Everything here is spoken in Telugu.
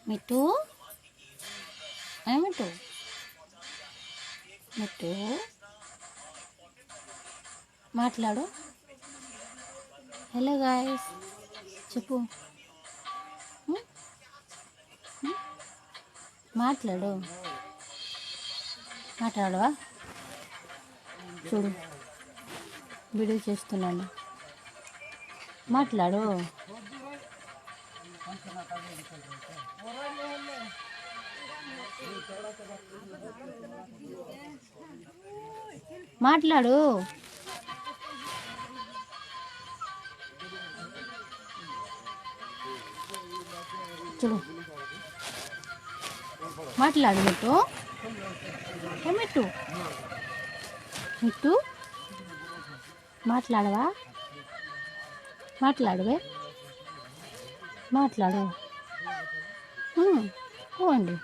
మిట్టు మిట్టు మిట్టు మాట్లాడు. హలో గాయస్ చెప్పు. మాట్లాడు. మాట్లాడవా? చూడు వీడియో చేస్తున్నాను. మాట్లాడు. మాట్లాడు. చూడు మాట్లాడు. మిట్టు మిట్టు మిట్టు మాట్లాడవా? మాట్లాడవే. మాట్లాడు. పోండి.